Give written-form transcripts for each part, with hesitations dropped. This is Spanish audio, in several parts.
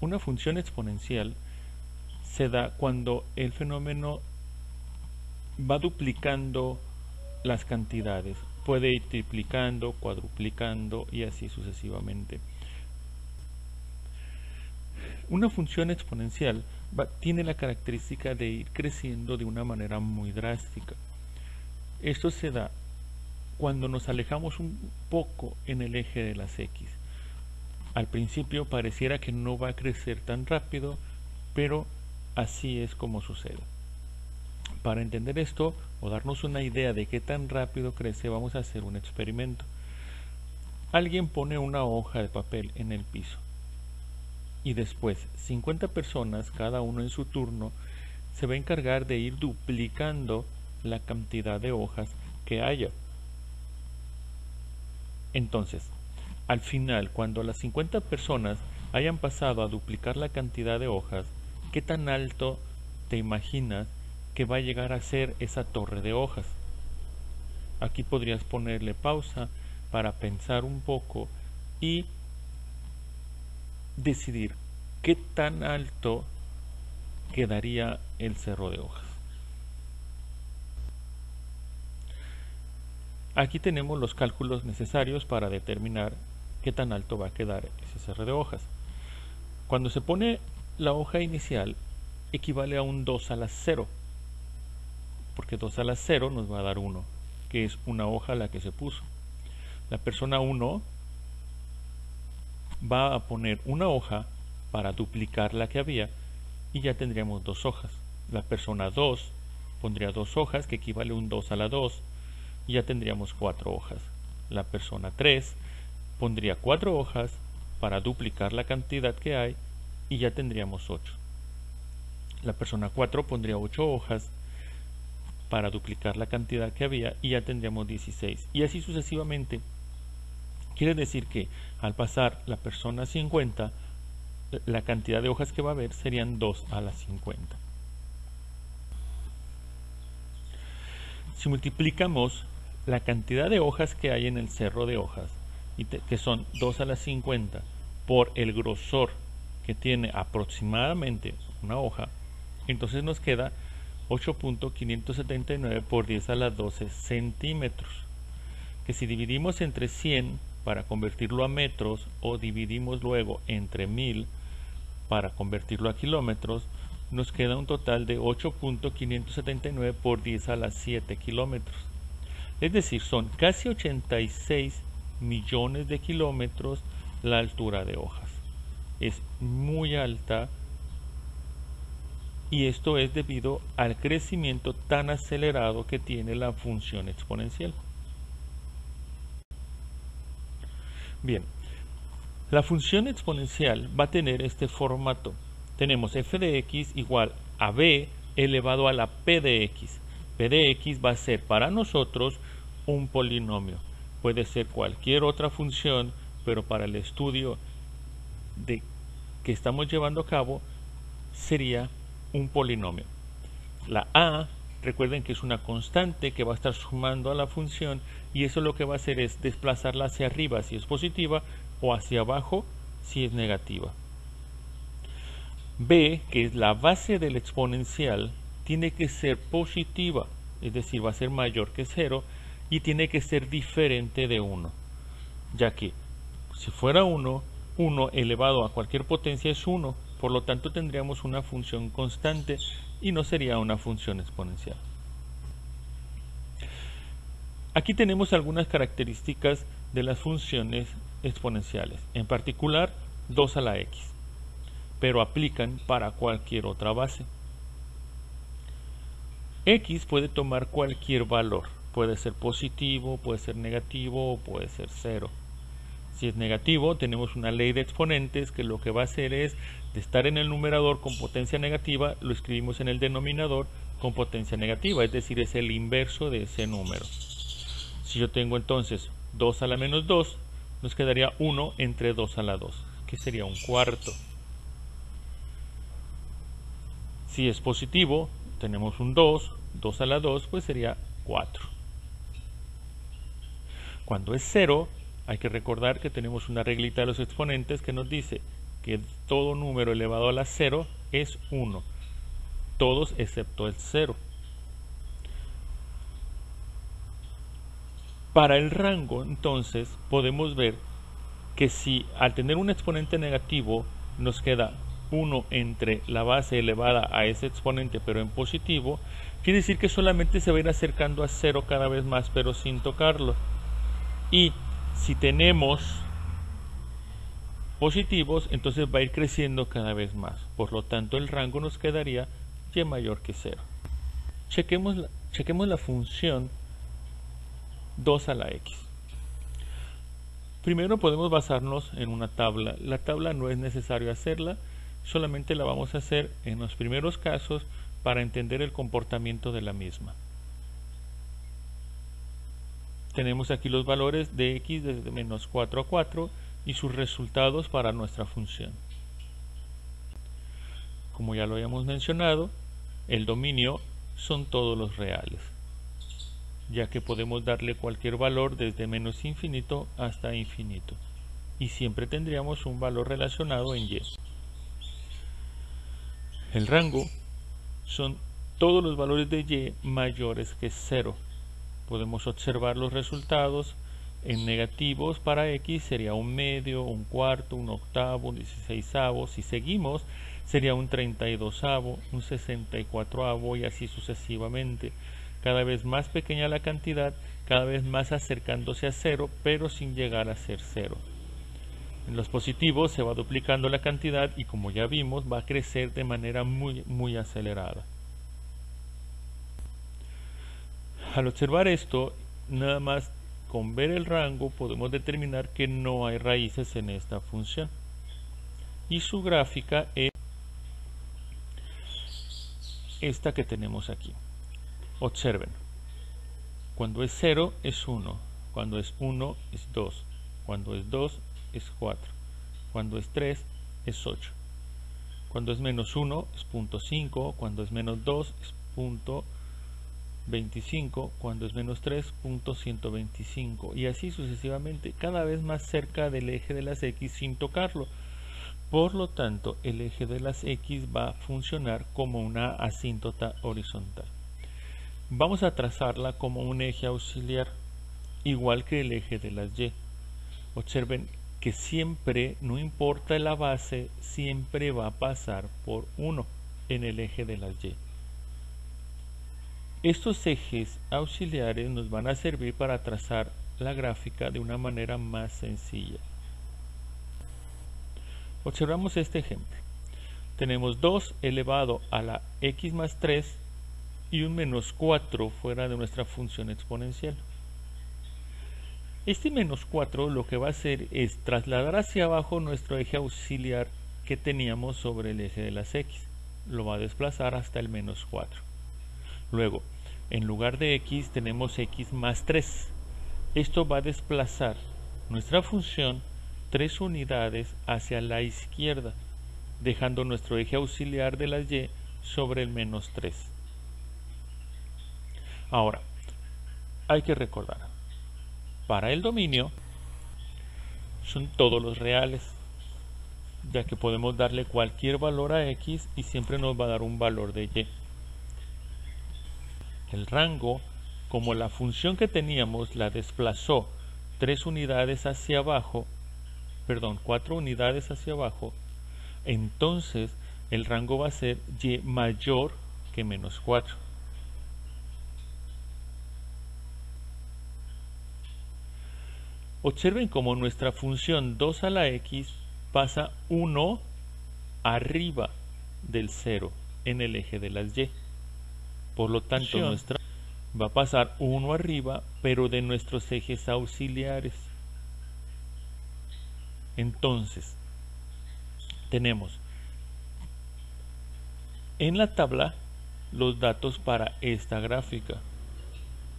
una función exponencial se da cuando el fenómeno va duplicando las cantidades. Puede ir triplicando, cuadruplicando y así sucesivamente. Una función exponencial tiene la característica de ir creciendo de una manera muy drástica. Esto se da cuando nos alejamos un poco en el eje de las X. Al principio pareciera que no va a crecer tan rápido, pero así es como sucede. Para entender esto o darnos una idea de qué tan rápido crece, vamos a hacer un experimento. Alguien pone una hoja de papel en el piso y después 50 personas, cada uno en su turno, se va a encargar de ir duplicando la cantidad de hojas que haya. Entonces, al final, cuando las 50 personas hayan pasado a duplicar la cantidad de hojas, ¿qué tan alto te imaginas que va a llegar a ser esa torre de hojas? Aquí podrías ponerle pausa para pensar un poco y decidir qué tan alto quedaría el cerro de hojas. Aquí tenemos los cálculos necesarios para determinar qué tan alto va a quedar ese cerro de hojas. Cuando se pone la hoja inicial, equivale a un 2 a la 0, porque 2 a la 0 nos va a dar 1, que es una hoja la que se puso. La persona 1 va a poner una hoja para duplicar la que había y ya tendríamos 2 hojas. La persona 2 pondría 2 hojas, que equivale a un 2 a la 2, y ya tendríamos 4 hojas. La persona 3 pondría 4 hojas para duplicar la cantidad que hay y ya tendríamos 8. La persona 4 pondría 8 hojas para duplicar la cantidad que había y ya tendríamos 16. Y así sucesivamente. Quiere decir que al pasar la persona 50, la cantidad de hojas que va a haber serían 2 a la 50. Si multiplicamos la cantidad de hojas que hay en el cerro de hojas, que son 2 a la 50, por el grosor que tiene aproximadamente una hoja, entonces nos queda 8.579 por 10 a la 12 centímetros, que si dividimos entre 100 para convertirlo a metros o dividimos luego entre 1000 para convertirlo a kilómetros, nos queda un total de 8.579 por 10 a la 7 kilómetros. Es decir, son casi 86 millones de kilómetros la altura de hojas. Es muy alta y esto es debido al crecimiento tan acelerado que tiene la función exponencial. Bien, la función exponencial va a tener este formato. Tenemos f de x igual a b elevado a la p de x. P de x va a ser para nosotros un polinomio. Puede ser cualquier otra función, pero para el estudio que estamos llevando a cabo sería un polinomio. La a, recuerden que es una constante que va a estar sumando a la función y eso lo que va a hacer es desplazarla hacia arriba si es positiva o hacia abajo si es negativa. B, que es la base del exponencial, tiene que ser positiva, es decir, va a ser mayor que 0 y tiene que ser diferente de 1, ya que si fuera 1, 1 elevado a cualquier potencia es 1, por lo tanto tendríamos una función constante y no sería una función exponencial. Aquí tenemos algunas características de las funciones exponenciales, en particular 2 a la x, pero aplican para cualquier otra base. X puede tomar cualquier valor, puede ser positivo, puede ser negativo o puede ser 0. Si es negativo, tenemos una ley de exponentes que lo que va a hacer es, de estar en el numerador con potencia negativa, lo escribimos en el denominador con potencia negativa, es decir, es el inverso de ese número. Si yo tengo entonces 2 a la menos 2, nos quedaría 1 entre 2 a la 2, que sería un cuarto. Si es positivo, tenemos un 2, 2 a la 2, pues sería 4. Cuando es 0, hay que recordar que tenemos una reglita de los exponentes que nos dice que todo número elevado a la 0 es 1, todos excepto el 0. Para el rango, entonces, podemos ver que si al tener un exponente negativo nos queda 1 entre la base elevada a ese exponente pero en positivo, quiere decir que solamente se va a ir acercando a 0 cada vez más pero sin tocarlo. Y si tenemos positivos, entonces va a ir creciendo cada vez más. Por lo tanto, el rango nos quedaría y mayor que 0. Chequemos la función 2 a la x. Primero podemos basarnos en una tabla. La tabla no es necesario hacerla, solamente la vamos a hacer en los primeros casos para entender el comportamiento de la misma. Tenemos aquí los valores de x desde menos 4 a 4 y sus resultados para nuestra función. Como ya lo habíamos mencionado, el dominio son todos los reales, ya que podemos darle cualquier valor desde menos infinito hasta infinito, y siempre tendríamos un valor relacionado en y. El rango son todos los valores de y mayores que 0. Podemos observar los resultados en negativos. Para x sería un medio, un cuarto, un octavo, un 16avo. Si seguimos sería un 32avo, un 64avo y así sucesivamente. Cada vez más pequeña la cantidad, cada vez más acercándose a 0, pero sin llegar a ser 0. En los positivos se va duplicando la cantidad y, como ya vimos, va a crecer de manera muy acelerada. Al observar esto, nada más con ver el rango podemos determinar que no hay raíces en esta función. Y su gráfica es esta que tenemos aquí. Observen, cuando es 0 es 1, cuando es 1 es 2, cuando es 2 es 4, cuando es 3 es 8, cuando es menos 1 es 0.5, cuando es menos 2 es 0.25, cuando es menos 3 0.125 y así sucesivamente, cada vez más cerca del eje de las x sin tocarlo. Por lo tanto, el eje de las x va a funcionar como una asíntota horizontal. Vamos a trazarla como un eje auxiliar, igual que el eje de las y. Observen que siempre, no importa la base, siempre va a pasar por 1 en el eje de las y. Estos ejes auxiliares nos van a servir para trazar la gráfica de una manera más sencilla. Observamos este ejemplo. Tenemos 2 elevado a la x más 3 y un menos 4 fuera de nuestra función exponencial. Este menos 4 lo que va a hacer es trasladar hacia abajo nuestro eje auxiliar que teníamos sobre el eje de las x. Lo va a desplazar hasta el menos 4. Luego, en lugar de x tenemos x más 3. Esto va a desplazar nuestra función 3 unidades hacia la izquierda, dejando nuestro eje auxiliar de las y sobre el menos 3. Ahora, hay que recordar, para el dominio son todos los reales, ya que podemos darle cualquier valor a x y siempre nos va a dar un valor de y. El rango, como la función que teníamos la desplazó 4 unidades hacia abajo, entonces el rango va a ser y mayor que menos 4. Observen cómo nuestra función 2 a la x pasa 1 arriba del 0 en el eje de las y. Por lo tanto, nuestra va a pasar 1 arriba, pero de nuestros ejes auxiliares. Entonces, tenemos en la tabla los datos para esta gráfica,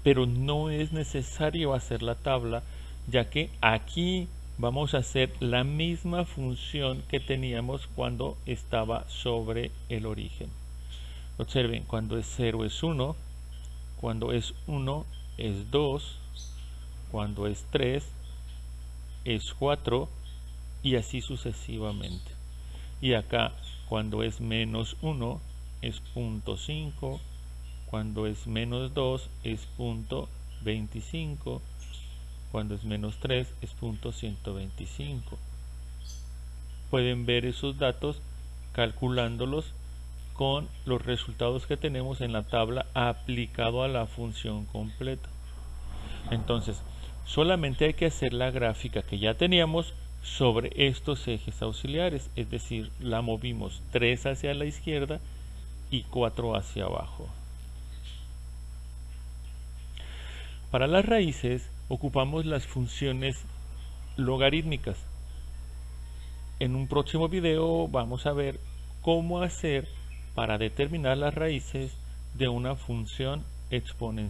pero no es necesario hacer la tabla, ya que aquí vamos a hacer la misma función que teníamos cuando estaba sobre el origen. Observen, cuando es 0 es 1, cuando es 1 es 2, cuando es 3 es 4 y así sucesivamente. y acá cuando es menos 1 es 0.5, cuando es menos 2 es 0.25, cuando es menos 3 es 0.125. Pueden ver esos datos calculándolos con los resultados que tenemos en la tabla aplicado a la función completa. Entonces, solamente hay que hacer la gráfica que ya teníamos sobre estos ejes auxiliares, es decir, la movimos 3 hacia la izquierda y 4 hacia abajo. Para las raíces ocupamos las funciones logarítmicas. En un próximo video vamos a ver cómo hacer para determinar las raíces de una función exponencial.